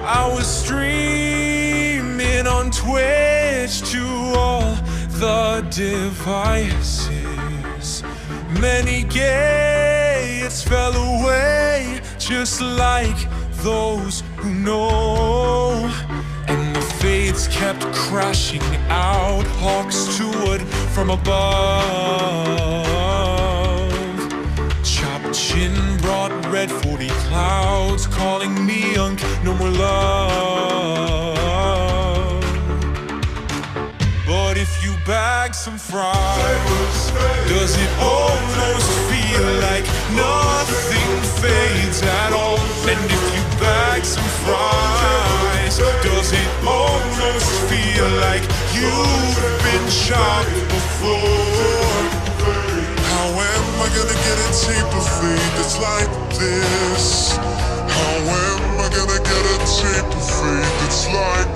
I was streaming on Twitch to all the devices. Many gates fell away, just like those who know. And the fades kept crashing out, hawks to wood from above. Chopped chin brought red 40 clouds, calling me young, no more love. But if you bag some fries, does it almost feel like nothing fades at all? And if you bag some fries, does it almost feel like you've been chopped before? How am I gonna get a tape of fate that's like this? How am I gonna get a tape of fate that's like